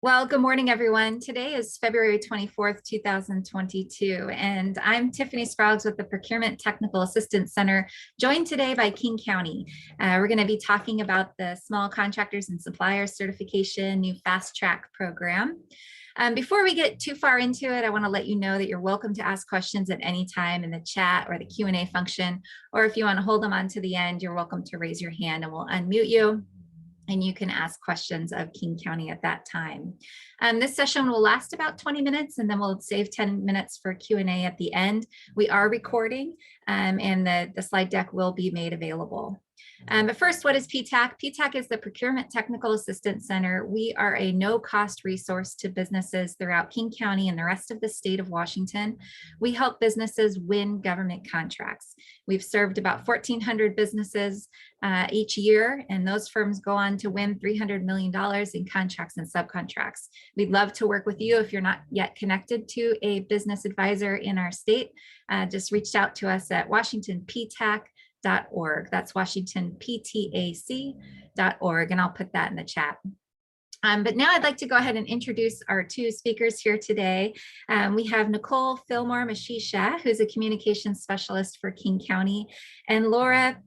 Well, good morning, everyone. Today is February 24th, 2022, and I'm Tiffany Scroggs with the Procurement Technical Assistance Center, joined today by King County. We're going to be talking about the Small Contractors and Suppliers Certification new Fast-Track Program. Before we get too far into it, I want to let you know that you're welcome to ask questions at any time in the chat or the Q&A function, or if you want to hold them on to the end, you're welcome to raise your hand and we'll unmute you, and you can ask questions of King County at that time. This session will last about 20 minutes, and then we'll save 10 minutes for Q&A at the end. We are recording, and the slide deck will be made available. But first, what is PTAC? PTAC is the Procurement Technical Assistance Center. We are a no-cost resource to businesses throughout King County and the rest of the state of Washington. We help businesses win government contracts. We've served about 1,400 businesses each year, and those firms go on to win $300 million in contracts and subcontracts. We'd love to work with you. If you're not yet connected to a business advisor in our state, just reach out to us at WashingtonPTAC.org. That's WashingtonPTAC.org, and I'll put that in the chat. But now I'd like to go ahead and introduce our two speakers here today. We have Nicole Fillmore-Meshesha, who's a communications specialist for King County, and Laura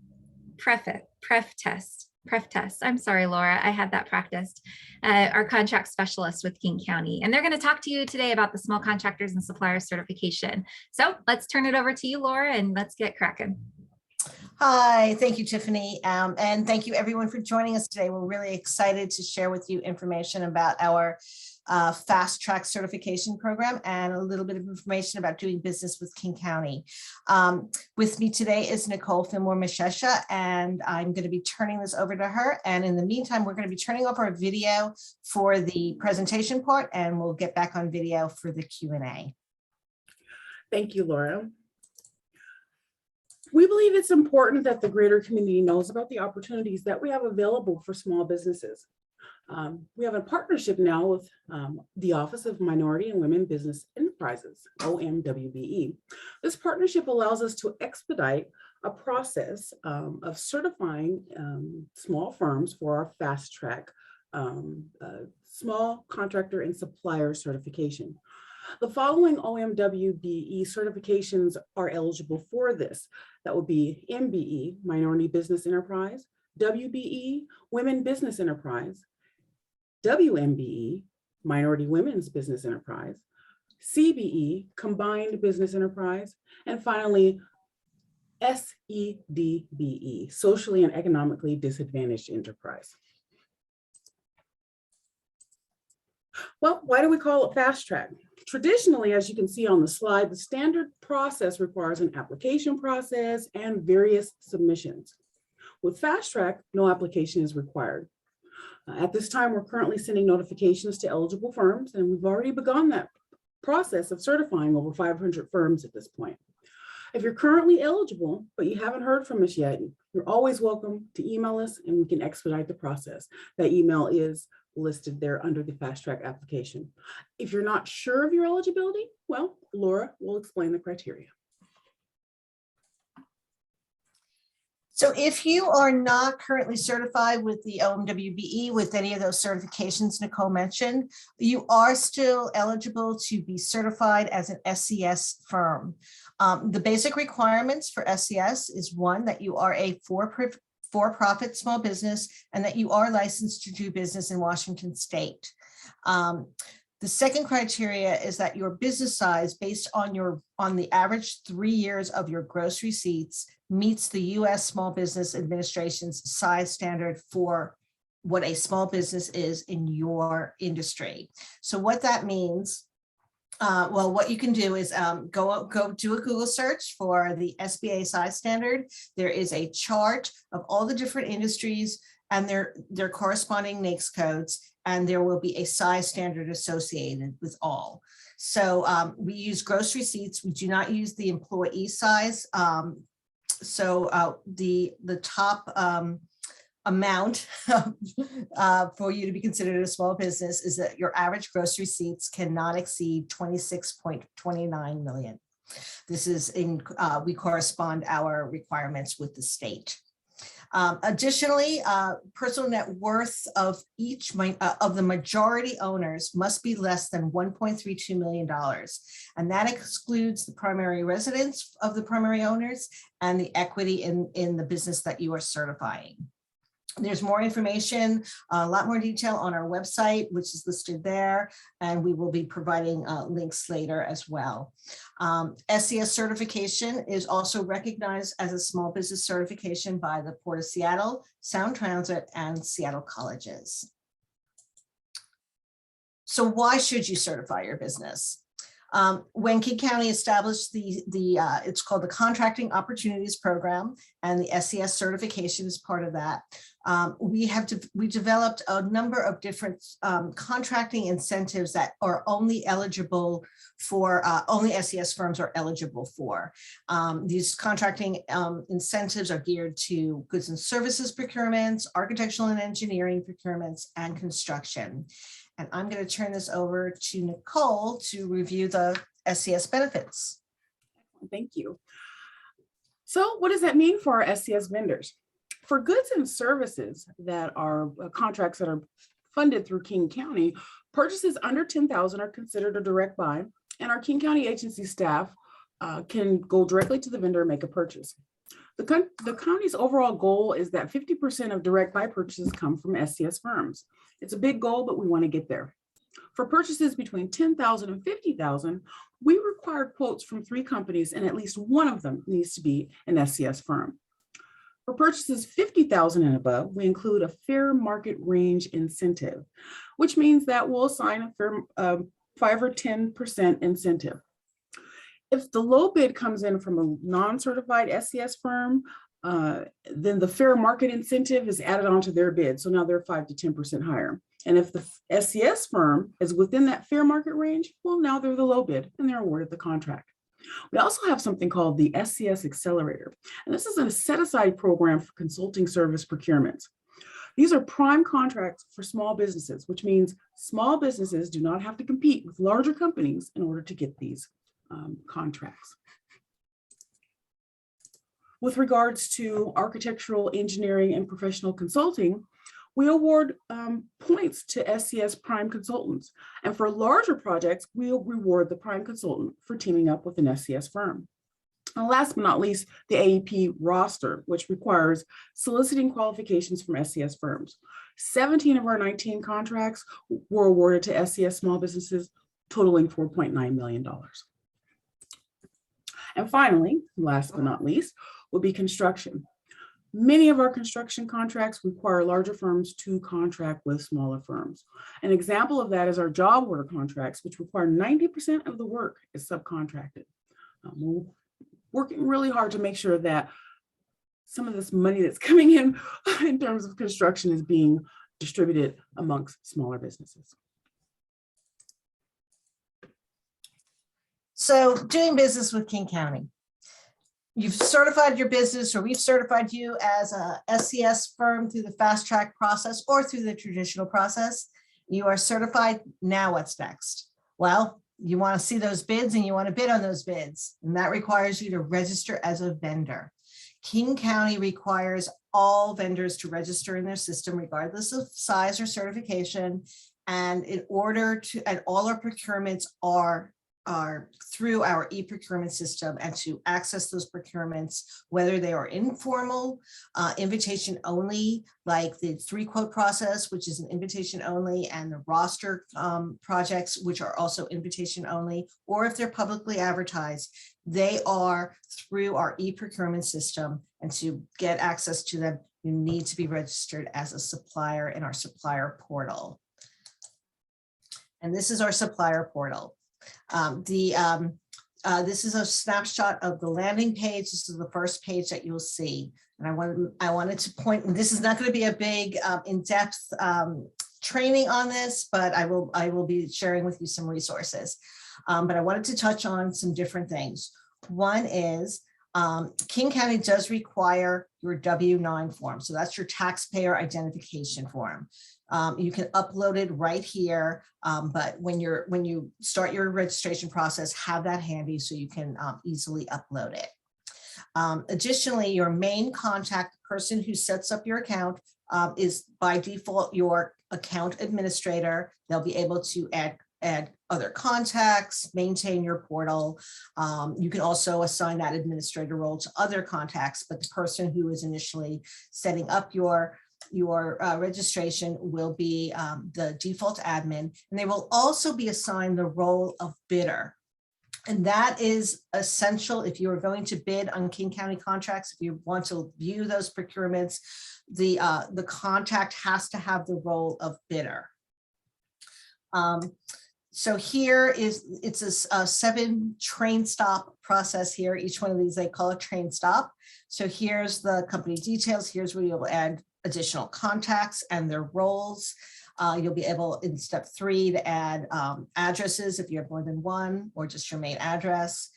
Preftes. I'm sorry, Laura, I had that practiced. Our contract specialist with King County. And they're going to talk to you today about the Small Contractors and Suppliers Certification. So let's turn it over to you, Laura, and let's get cracking. Hi, thank you, Tiffany. And thank you everyone for joining us today. We're really excited to share with you information about our Fast-Track certification program and a little bit of information about doing business with King County. With me today is Nicole Fillmore-Meshesha, and I'm going to be turning this over to her. And in the meantime, we're going to be turning off our video for the presentation part, and we'll get back on video for the Q&A. Thank you, Laura. We believe it's important that the greater community knows about the opportunities that we have available for small businesses. We have a partnership now with the Office of Minority and Women Business Enterprises, OMWBE. This partnership allows us to expedite a process of certifying small firms for our Fast-Track Small Contractor and Supplier Certification. The following OMWBE certifications are eligible for this. That would be MBE, Minority Business Enterprise, WBE, Women Business Enterprise, WMBE, Minority Women's Business Enterprise, CBE, Combined Business Enterprise, and finally, SEDBE, Socially and Economically Disadvantaged Enterprise. Well, why do we call it fast track? Traditionally, as you can see on the slide, the standard process requires an application process and various submissions. With fast track, no application is required. At this time, we're currently sending notifications to eligible firms, and we've already begun that process of certifying over 500 firms at this point. If you're currently eligible, but you haven't heard from us yet, you're always welcome to email us and we can expedite the process. That email is listed there under the fast track application. If you're not sure of your eligibility, well, Laura will explain the criteria. So if you are not currently certified with the OMWBE with any of those certifications Nicole mentioned, you are still eligible to be certified as an SCS firm. The basic requirements for SCS is one, that you are a for-profit small business and that you are licensed to do business in Washington State. The second criteria is that your business size based on the average 3 years of your gross receipts meets the U.S. Small Business Administration's size standard for what a small business is in your industry. So what that means, well, what you can do is go do a Google search for the SBA size standard. There is a chart of all the different industries and their corresponding NAICS codes, and there will be a size standard associated with all. So we use gross receipts. We do not use the employee size. The top amount for you to be considered a small business is that your average gross receipts cannot exceed 26.29 million. This is we correspond our requirements with the state. Additionally, personal net worth of each of the majority owners must be less than $1.32 million. And that excludes the primary residence of the primary owners and the equity in the business that you are certifying. There's more information, a lot more detail on our website, which is listed there, and we will be providing links later as well. SCS certification is also recognized as a small business certification by the Port of Seattle, Sound Transit, and Seattle colleges. So why should you certify your business? When King County established it's called the Contracting Opportunities Program, and the SCS certification is part of that. We developed a number of different contracting incentives that are only eligible for, only SCS firms are eligible for. These contracting incentives are geared to goods and services procurements, architectural and engineering procurements, and construction. And I'm going to turn this over to Nicole to review the SCS benefits. Thank you. So what does that mean for our SCS vendors? For goods and services that are contracts that are funded through King County, purchases under $10,000 are considered a direct buy, and our King County agency staff can go directly to the vendor and make a purchase. The county's overall goal is that 50% of direct buy purchases come from SCS firms. It's a big goal, but we want to get there. For purchases between $10,000 and $50,000, we require quotes from 3 companies, and at least one of them needs to be an SCS firm. For purchases $50,000 and above, we include a fair market range incentive, which means that we'll assign a fair 5 or 10% incentive. If the low bid comes in from a non-certified SCS firm, then the fair market incentive is added onto their bid. So now they're 5 to 10% higher. And if the SCS firm is within that fair market range, well, now they're the low bid and they're awarded the contract. We also have something called the SCS Accelerator. And this is a set-aside program for consulting service procurements. These are prime contracts for small businesses, which means small businesses do not have to compete with larger companies in order to get these contracts. With regards to architectural, engineering, and professional consulting, we award points to SCS prime consultants. And for larger projects, we'll reward the prime consultant for teaming up with an SCS firm. And last but not least, the AEP roster, which requires soliciting qualifications from SCS firms. 17 of our 19 contracts were awarded to SCS small businesses, totaling $4.9 million. And finally, last but not least, will be construction. Many of our construction contracts require larger firms to contract with smaller firms. An example of that is our job order contracts, which require 90% of the work is subcontracted. We're working really hard to make sure that some of this money that's coming in terms of construction is being distributed amongst smaller businesses. So doing business with King County. You've certified your business, or we've certified you as a SCS firm through the fast track process or through the traditional process. You are certified. Now what's next? Well, you want to see those bids and you want to bid on those bids. And that requires you to register as a vendor. King County requires all vendors to register in their system, regardless of size or certification. And in order to, and all our procurements are through our e-procurement system, and to access those procurements, whether they are informal, invitation only, like the 3-quote process, which is an invitation only, and the roster projects, which are also invitation only, or if they're publicly advertised, they are through our e-procurement system. And to get access to them, you need to be registered as a supplier in our supplier portal. And this is our supplier portal. This is a snapshot of the landing page. This is the first page that you'll see. And I wanted to point, and this is not going to be a big in-depth training on this, but I will be sharing with you some resources. But I wanted to touch on some different things. One is King County does require your W-9 form. So that's your taxpayer identification form. You can upload it right here, but when you start your registration process, have that handy so you can easily upload it. Additionally, your main contact, the person who sets up your account, is by default your account administrator. They'll be able to add other contacts, maintain your portal. You can also assign that administrator role to other contacts, but the person who is initially setting up your registration will be the default admin, and they will also be assigned the role of bidder. And that is essential if you are going to bid on King County contracts. If you want to view those procurements, the contact has to have the role of bidder. So here it's a 7 train stop process here. Each one of these they call a train stop. So here's the company details. Here's where you'll add additional contacts and their roles. You'll be able in step 3 to add addresses if you have more than one, or just your main address.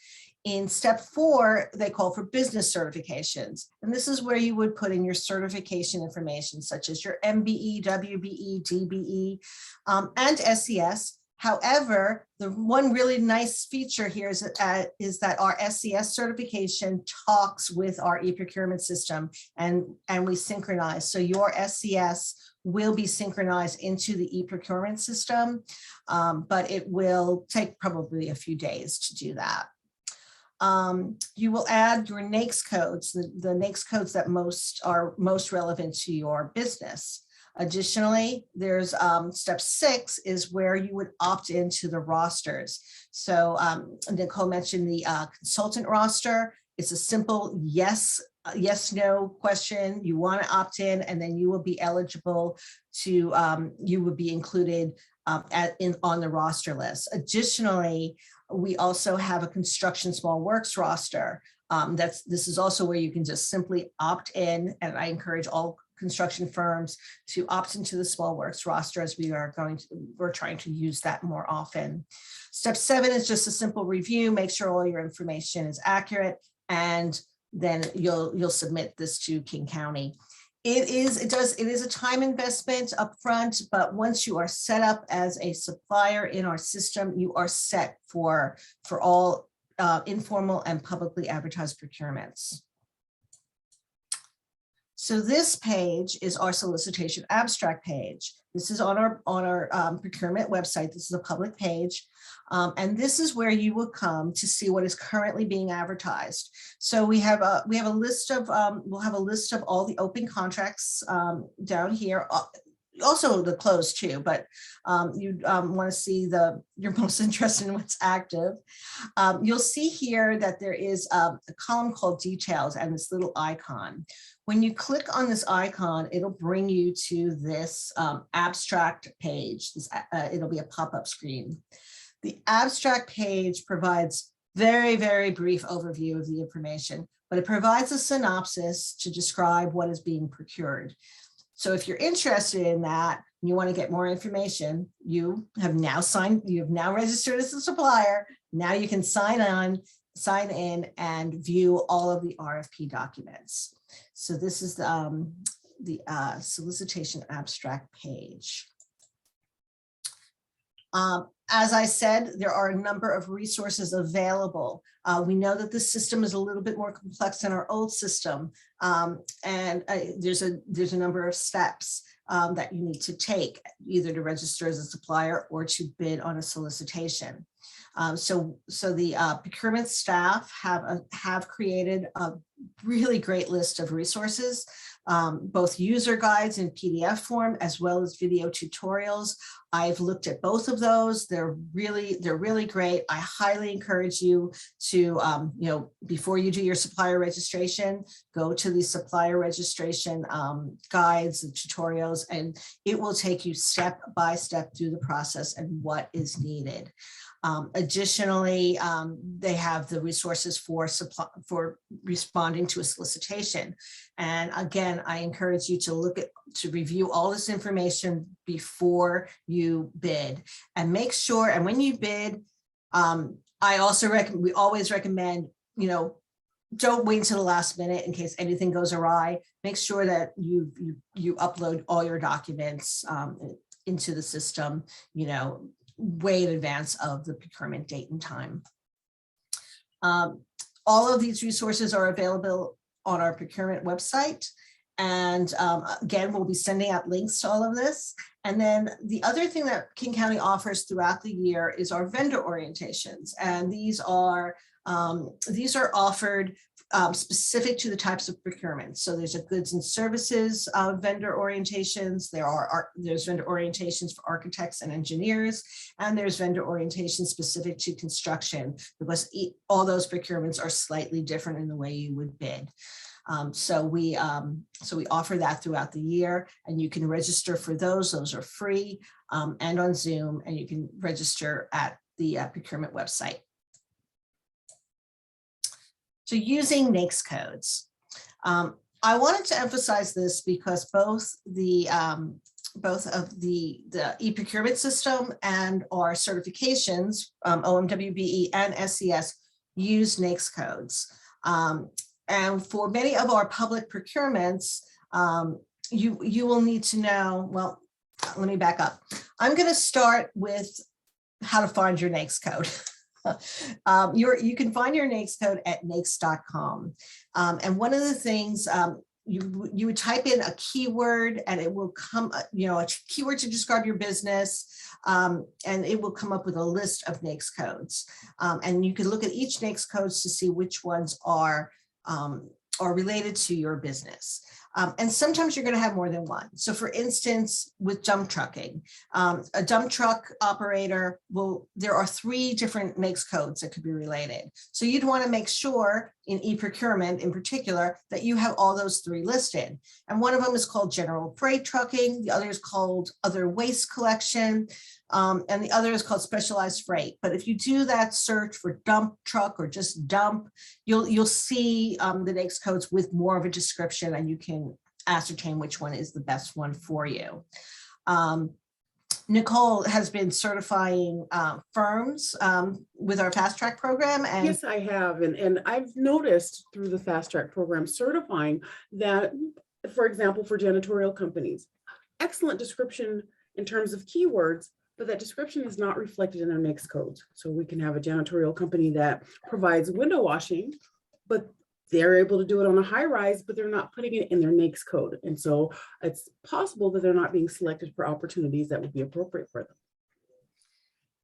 In step 4, they call for business certifications. And this is where you would put in your certification information, such as your MBE, WBE, DBE, and SCS. However, the one really nice feature here is that our SCS certification talks with our e-procurement system, and we synchronize. So your SCS will be synchronized into the e-procurement system, but it will take probably a few days to do that. You will add your NAICS codes, the NAICS codes that are most relevant to your business. Additionally, there's step 6 is where you would opt into the rosters. So Nicole mentioned the consultant roster. It's a simple yes, no question. You want to opt in, and then you will be eligible to, you would be included on the roster list. Additionally, we also have a construction small works roster. This is also where you can just simply opt in, and I encourage all construction firms to opt into the small works roster, as we're trying to use that more often. Step 7 is just a simple review, make sure all your information is accurate, and then you'll submit this to King County. It is a time investment upfront, but once you are set up as a supplier in our system, you are set for all informal and publicly advertised procurements. So this page is our solicitation abstract page. This is on our procurement website. This is a public page. And this is where you will come to see what is currently being advertised. So we have a list of we'll have a list of all the open contracts down here. Also the closed too, but you want to see you're most interested in what's active. You'll see here that there is a column called details and this little icon. When you click on this icon, it'll bring you to this abstract page. It'll be a pop-up screen. The abstract page provides very, very brief overview of the information, but it provides a synopsis to describe what is being procured. So if you're interested in that, and you want to get more information, you have now registered as a supplier. Now you can sign in and view all of the RFP documents. So this is the solicitation abstract page. As I said, there are a number of resources available. We know that the system is a little bit more complex than our old system, and there's a number of steps that you need to take, either to register as a supplier or to bid on a solicitation. So the procurement staff have created a really great list of resources, both user guides in PDF form as well as video tutorials. I've looked at both of those. They're really great. I highly encourage you to, before you do your supplier registration, go to the supplier registration guides and tutorials, and it will take you step by step through the process and what is needed. Additionally, they have the resources for responding to a solicitation. And again, I encourage you to review all this information before you bid, and make sure, and when you bid, we always recommend, don't wait until the last minute in case anything goes awry. Make sure that you upload all your documents into the system, way in advance of the procurement date and time. All of these resources are available on our procurement website. And again, we'll be sending out links to all of this. And then the other thing that King County offers throughout the year is our vendor orientations. And these are offered specific to the types of procurement. So there's a goods and services vendor orientations. There's vendor orientations for architects and engineers, and there's vendor orientations specific to construction, because all those procurements are slightly different in the way you would bid. So we offer that throughout the year, and you can register for those. Those are free and on Zoom, and you can register at the procurement website. So using NAICS codes. I wanted to emphasize this because both of the e-procurement system and our certifications, OMWBE and SCS, use NAICS codes. And for many of our public procurements, you will need to know, well, let me back up. I'm going to start with how to find your NAICS code. You can find your NAICS code at NAICS.com. And one of the things, you would type in a keyword and it will come, a keyword to describe your business, and it will come up with a list of NAICS codes. And you can look at each NAICS codes to see which ones are related to your business. And sometimes you're going to have more than one. So for instance, with dump trucking, a dump truck operator there are 3 different NAICS codes that could be related. So you'd want to make sure in e-procurement in particular that you have all those 3 listed. And one of them is called general freight trucking. The other is called other waste collection. And the other is called specialized freight. But if you do that search for dump truck or just dump, you'll see the NAICS codes with more of a description, and you can ascertain which one is the best one for you. Nicole has been certifying firms with our Fast-Track program. And yes, I have. And I've noticed through the Fast-Track program certifying that, for example, for janitorial companies, excellent description in terms of keywords, but that description is not reflected in our NAICS codes. So we can have a janitorial company that provides window washing, but they're able to do it on a high rise, but they're not putting it in their NAICS code. And so it's possible that they're not being selected for opportunities that would be appropriate for them.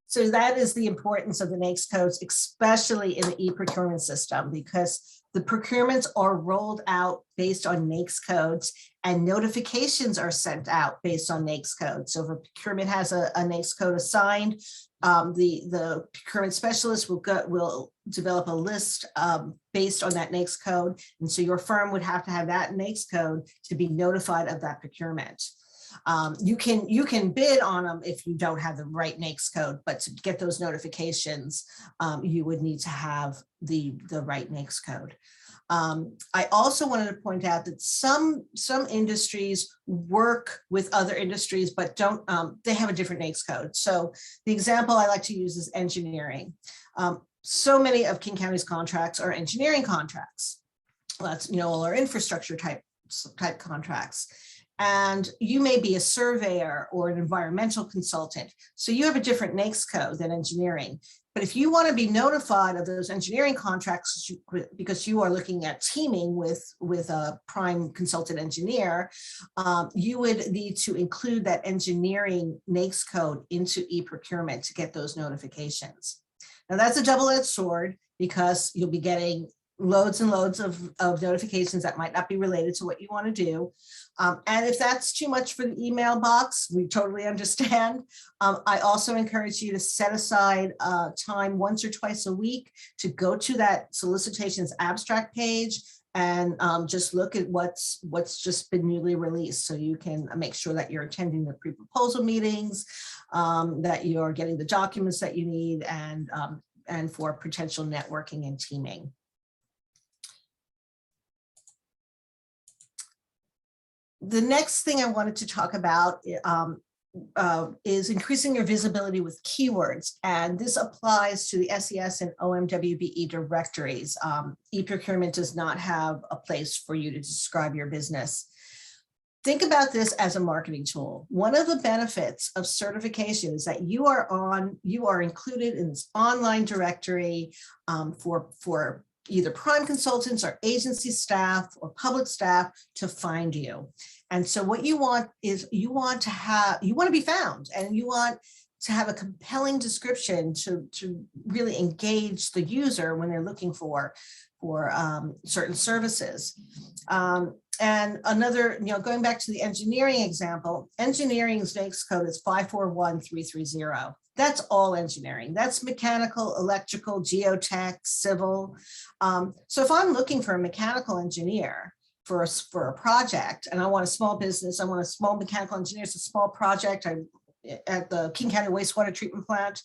so that is the importance of the NAICS codes, especially in the e-procurement system, because the procurements are rolled out based on NAICS codes, and notifications are sent out based on NAICS codes. So if a procurement has a NAICS code assigned, the procurement specialist will develop a list based on that NAICS code. And so your firm would have to have that NAICS code to be notified of that procurement. You can bid on them if you don't have the right NAICS code, but to get those notifications, you would need to have the right NAICS code. I also wanted to point out that some industries work with other industries, but don't, they have a different NAICS code. So the example I like to use is engineering. So many of King County's contracts are engineering contracts. That's, all our infrastructure type contracts. And you may be a surveyor or an environmental consultant. So you have a different NAICS code than engineering. But if you want to be notified of those engineering contracts, because you are looking at teaming with a prime consultant engineer, you would need to include that engineering NAICS code into e-procurement to get those notifications. Now that's a double-edged sword, because you'll be getting loads and loads of notifications that might not be related to what you want to do. And if that's too much for the email box, we totally understand. I also encourage you to set aside time once or twice a week to go to that solicitations abstract page and just look at what's just been newly released, so you can make sure that you're attending the pre-proposal meetings, that you're getting the documents that you need, and for potential networking and teaming. The next thing I wanted to talk about is increasing your visibility with keywords. And this applies to the SCS and OMWBE directories. E-procurement does not have a place for you to describe your business. Think about this as a marketing tool. One of the benefits of certification is that you are included in this online directory for either prime consultants or agency staff or public staff to find you. And so what you want is you want to be found, and you want to have a compelling description to really engage the user when they're looking for certain services. And another, going back to the engineering example, engineering's NAICS code is 541330. That's all engineering. That's mechanical, electrical, geotech, civil. So if I'm looking for a mechanical engineer for a project, and I want a small business, I want a small mechanical engineer, it's a small project at the King County wastewater treatment plant.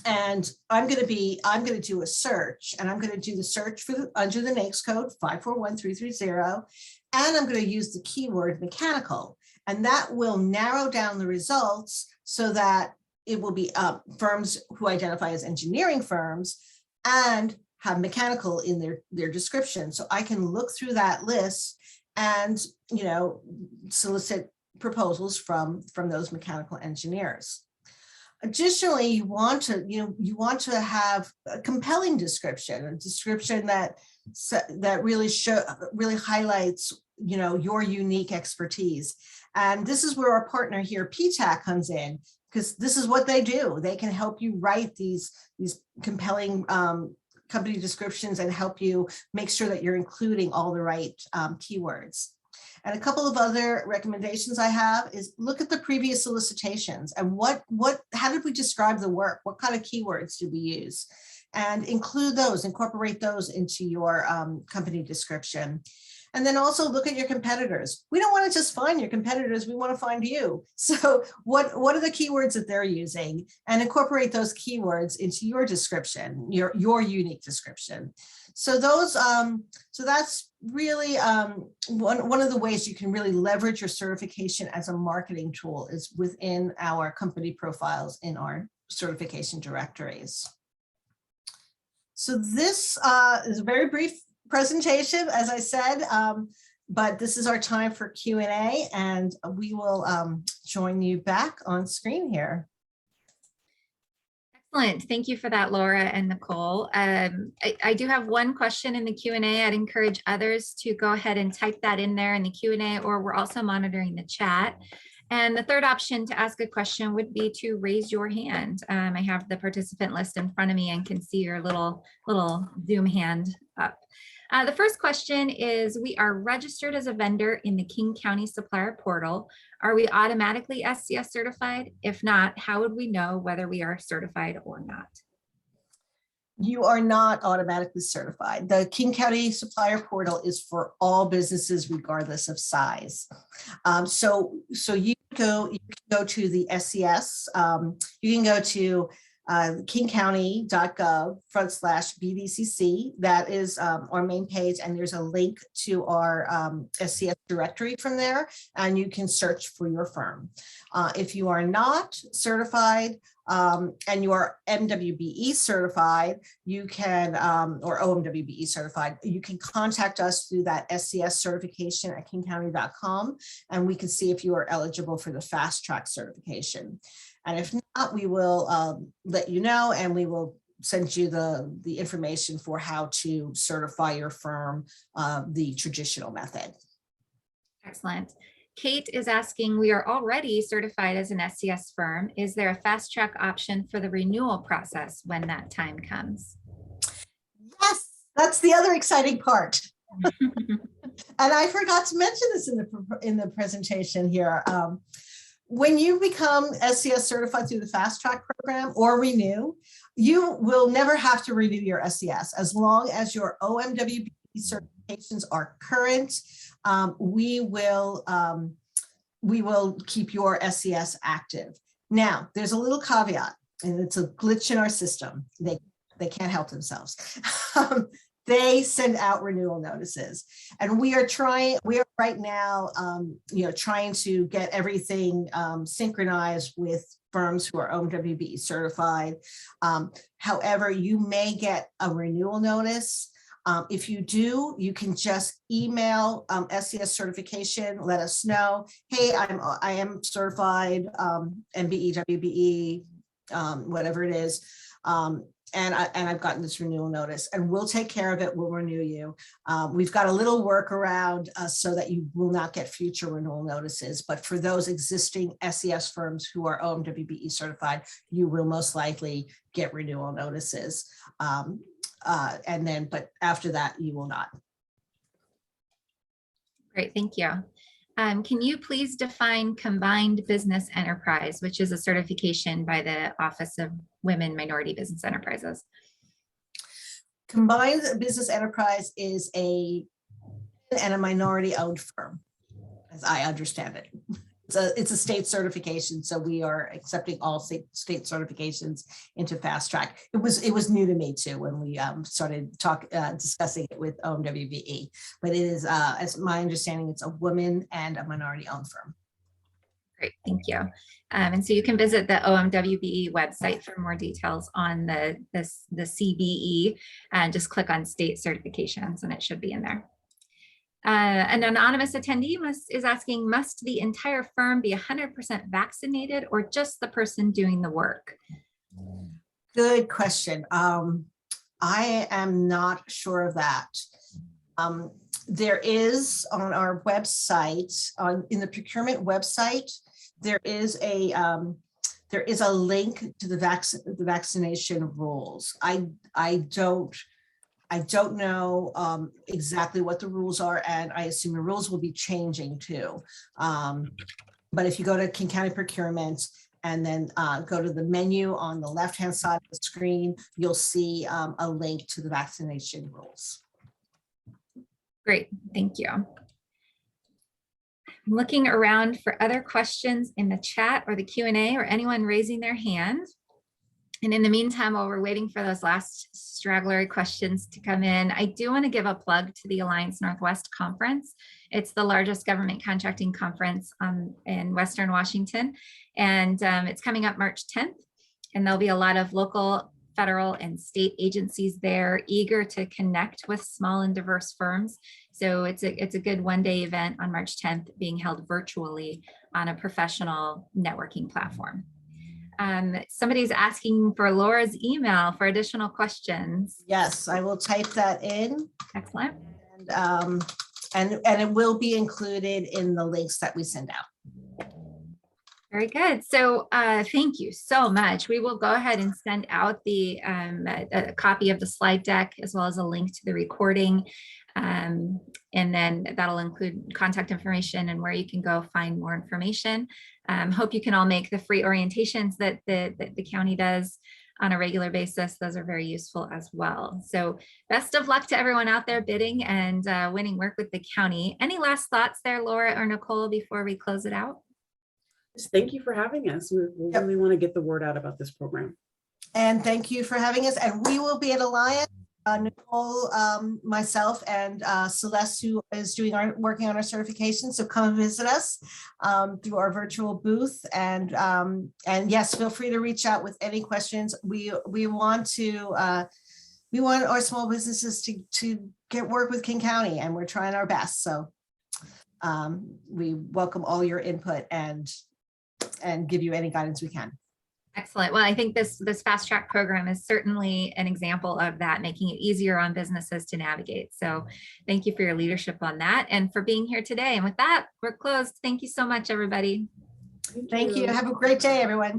And I'm going to do a search, and I'm going to do the search under the NAICS code 541330, and I'm going to use the keyword mechanical, and that will narrow down the results so that it will be firms who identify as engineering firms and have mechanical in their description. So I can look through that list and, solicit proposals from those mechanical engineers. Additionally, you want to have a compelling description, a description that really highlights, your unique expertise. And this is where our partner here, PTAC, comes in, because this is what they do. They can help you write these compelling company descriptions and help you make sure that you're including all the right keywords. And a couple of other recommendations I have is look at the previous solicitations and how did we describe the work? What kind of keywords did we use? And incorporate those into your company description. And then also look at your competitors. We don't want to just find your competitors, we want to find you. So what are the keywords that they're using, and incorporate those keywords into your description, your unique description. So that's really one of the ways you can really leverage your certification as a marketing tool is within our company profiles in our certification directories. So this is a very brief presentation, as I said, but this is our time for Q&A, and we will join you back on screen here. Excellent. Thank you for that, Laura and Nicole. I do have one question in the Q&A. I'd encourage others to go ahead and type that in there in the Q&A, or we're also monitoring the chat. And the third option to ask a question would be to raise your hand. I have the participant list in front of me and can see your little Zoom hand up. The first question is, we are registered as a vendor in the King County Supplier portal. Are we automatically SCS certified? If not, how would we know whether we are certified or not? You are not automatically certified. The King County Supplier portal is for all businesses regardless of size. So you can go to the SCS. You can go to kingcounty.gov/BDCC. That is our main page, and there's a link to our SCS directory from there, and you can search for your firm. If you are not certified and you are MWBE certified, you can, or OMWBE certified, you can contact us through that SCS certification at kingcounty.com, and we can see if you are eligible for the Fast-Track certification. And if not, we will let you know, and we will send you the information for how to certify your firm the traditional method. Excellent. Kate is asking, we are already certified as an SCS firm. Is there a fast track option for the renewal process when that time comes? Yes, that's the other exciting part. And I forgot to mention this in the presentation here. When you become SCS certified through the Fast Track program or renew, you will never have to renew your SCS as long as your OMWB certifications are current. We will keep your SCS active. Now, there's a little caveat, and it's a glitch in our system. They can't help themselves. They send out renewal notices, and we are right now, trying to get everything synchronized with firms who are OMWB certified. However, you may get a renewal notice. If you do, you can just email SCS certification, let us know, hey, I am certified MBE, WBE, whatever it is. And I've gotten this renewal notice, and we'll take care of it. We'll renew you. We've got a little workaround so that you will not get future renewal notices. But for those existing SCS firms who are OMWBE certified, you will most likely get renewal notices. But after that, you will not. Great, thank you. Can you please define combined business enterprise, which is a certification by the Office of Women Minority Business Enterprises? Combined business enterprise is a minority owned firm, as I understand it. It's a state certification, so we are accepting all state certifications into Fast Track. It was new to me too when we started discussing it with OMWBE, but it is, as my understanding, it's a woman and a minority owned firm. Great, thank you. And so you can visit the OMWBE website for more details on the CBE, and just click on state certifications and it should be in there. An anonymous attendee is asking, must the entire firm be 100% vaccinated or just the person doing the work? Good question. I am not sure of that. There is on our website, in the procurement website, there is a link to the vaccination rules. I don't know exactly what the rules are, and I assume the rules will be changing too. But if you go to King County Procurement and then go to the menu on the left-hand side of the screen, you'll see a link to the vaccination rules. Great, thank you. I'm looking around for other questions in the chat or the Q&A or anyone raising their hand. And in the meantime, while we're waiting for those last straggler questions to come in, I do want to give a plug to the Alliance Northwest Conference. It's the largest government contracting conference in Western Washington, and it's coming up March 10th. And there'll be a lot of local, federal, and state agencies there eager to connect with small and diverse firms. So it's a good one-day event on March 10th being held virtually on a professional networking platform. Somebody's asking for Laura's email for additional questions. Yes, I will type that in. Excellent. And it will be included in the links that we send out. Very good. So thank you so much. We will go ahead and send out a copy of the slide deck as well as a link to the recording. And then that'll include contact information and where you can go find more information. Hope you can all make the free orientations that the county does on a regular basis. Those are very useful as well. So best of luck to everyone out there bidding and winning work with the county. Any last thoughts there, Laura or Nicole, before we close it out? Thank you for having us. We really want to get the word out about this program. And thank you for having us. And we will be at Alliance. Nicole, myself, and Celeste, who is working on our certification. So come visit us through our virtual booth, and yes, feel free to reach out with any questions. We want our small businesses to get work with King County, and we're trying our best. So we welcome all your input and give you any guidance we can. Excellent. Well, I think this fast track program is certainly an example of that, making it easier on businesses to navigate. So thank you for your leadership on that and for being here today. And with that, we're closed. Thank you so much, everybody. Thank you. Have a great day, everyone.